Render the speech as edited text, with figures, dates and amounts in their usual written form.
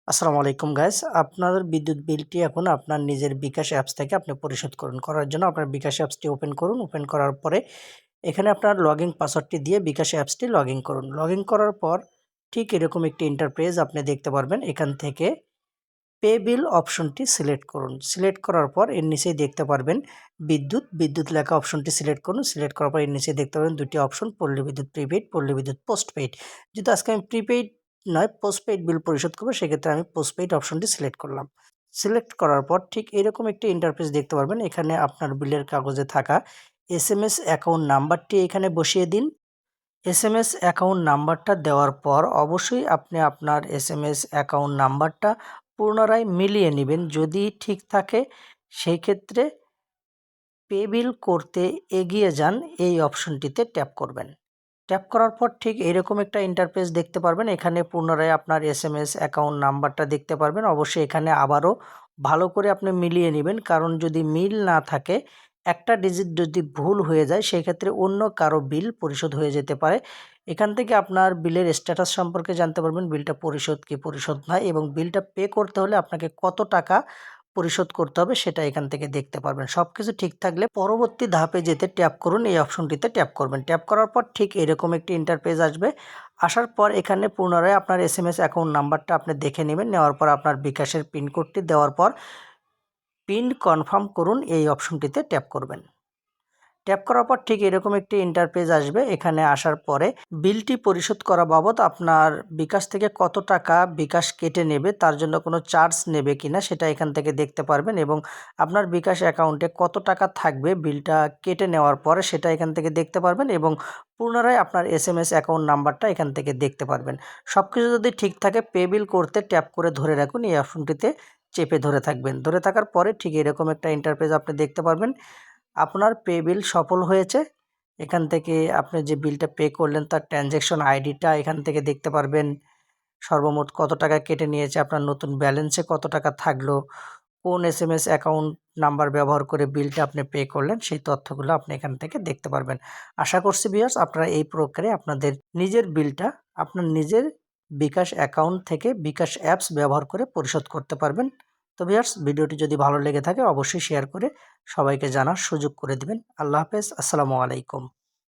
আসসালামু আলাইকুম গাইস। আপনাদের বিদ্যুৎ বিলটি এখন আপনার নিজের বিকাশ অ্যাপস থেকে আপনি পরিশোধ করুন। করার জন্য আপনার বিকাশ অ্যাপসটি ওপেন করুন। ওপেন করার পরে এখানে আপনার লগইন পাসওয়ার্ডটি দিয়ে বিকাশ অ্যাপসটি লগইন করুন। লগইন করার পর ঠিক এরকম একটি ইন্টারফেস আপনি দেখতে পারবেন। এখান থেকে পে বিল অপশনটি সিলেক্ট করুন। সিলেক্ট করার পর এর নিচেই দেখতে পারবেন বিদ্যুৎ লেখা অপশনটি সিলেক্ট করুন। সিলেক্ট করার পর এর নিচে দেখতে পারবেন দুটি অপশন, পল্লী বিদ্যুৎ প্রিপেইড, পল্লী বিদ্যুৎ পোস্টপেইড। যেহেতু আজকে আমি প্রিপেইড নয় পোস্টপেইড বিল পরিশোধ করব, সেক্ষেত্রে আমি পোস্টপেইড অপশনটি সিলেক্ট করলাম। সিলেক্ট করার পর ঠিক এরকম একটি ইন্টারফেস দেখতে পারবেন। এখানে আপনার বিলের কাগজে থাকা এসএমএস অ্যাকাউন্ট নাম্বারটি এখানে বসিয়ে দিন। এসএমএস অ্যাকাউন্ট নাম্বারটা দেওয়ার পর অবশ্যই আপনি আপনার এসএমএস অ্যাকাউন্ট নাম্বারটা পুনরায় মিলিয়ে নেবেন। যদি ঠিক থাকে সেই ক্ষেত্রে পে বিল করতে এগিয়ে যান এই অপশনটিতে ট্যাপ করবেন। ট্যাপ করার পর ঠিক এরকম একটা ইন্টারফেস দেখতে পারবেন। এখানে পুনরায় আপনার এসএমএস অ্যাকাউন্ট নাম্বারটা দেখতে পারবেন। অবশ্যই এখানে আবারও ভালো করে আপনি মিলিয়ে নেবেন, কারণ যদি মিল না থাকে, একটা ডিজিট যদি ভুল হয়ে যায়, সেক্ষেত্রে অন্য কারো বিল পরিশোধ হয়ে যেতে পারে। এখান থেকে আপনার বিলের স্ট্যাটাস সম্পর্কে জানতে পারবেন, বিলটা পরিশোধ কি পরিশোধ নয়, এবং বিলটা পে করতে হলে আপনাকে কত টাকা পরিশোধ করতে হবে সেটা এখান থেকে দেখতে পারবেন। সবকিছু ঠিক থাকলে পরবর্তী ধাপে যেতে ট্যাপ করুন, এই অপশনটিতে ট্যাপ করবেন। ট্যাপ করার পর ঠিক এরকম একটি ইন্টারফেস আসবে। আসার পর এখানে পুনরায় আপনার এসএমএস অ্যাকাউন্ট নাম্বারটা আপনি দেখে নেবেন। নেওয়ার পর আপনার বিকাশের পিন কোডটি দেওয়ার পর পিন কনফার্ম করুন, এই অপশনটিতে ট্যাপ করবেন। ট্যাপ করার পর ঠিক এরকম একটি ইন্টারফেস আসবে। এখানে আসার পরে বিলটি পরিশোধ করা বাবদ আপনার বিকাশ থেকে কত টাকা বিকাশ কেটে নেবে, তার জন্য কোনো চার্জ নেবে কিনা সেটা এখান থেকে দেখতে পারবেন, এবং আপনার বিকাশ অ্যাকাউন্টে কত টাকা থাকবে বিলটা কেটে নেওয়ার পরে সেটা এখান থেকে দেখতে পারবেন, এবং পুনরায় আপনার এসএমএস অ্যাকাউন্ট নাম্বারটা এখান থেকে দেখতে পারবেন। সব কিছু যদি ঠিক থাকে পে বিল করতে ট্যাপ করে ধরে রাখুন, এই অপশনটিতে চেপে ধরে থাকবেন। ধরে থাকার পরে ঠিক এরকম একটা ইন্টারফেস আপনি দেখতে পারবেন। আপনার পে বিল সফল হয়েছে। এখান থেকে আপনি যে বিলটা পে করলেন তার ট্রানজ্যাকশন আইডিটা এখান থেকে দেখতে পারবেন। সর্বমোট কত টাকা কেটে নিয়েছে, আপনার নতুন ব্যালেন্সে কত টাকা থাকলো, কোন এসএমএস অ্যাকাউন্ট নাম্বার ব্যবহার করে বিলটা আপনি পে করলেন, সেই তথ্যগুলো আপনি এখান থেকে দেখতে পারবেন। আশা করছি ভিউয়ার্স আপনারা এই প্রকারে আপনাদের নিজের বিলটা আপনার নিজের বিকাশ অ্যাকাউন্ট থেকে বিকাশ অ্যাপস ব্যবহার করে পরিশোধ করতে পারবেন। তো ভিউয়ার্স ভিডিওটি যদি ভালো লেগে থাকে অবশ্যই শেয়ার করে সবাইকে জানার সুযোগ করে দিবেন। আল্লাহ হাফেজ, আসসালামু আলাইকুম।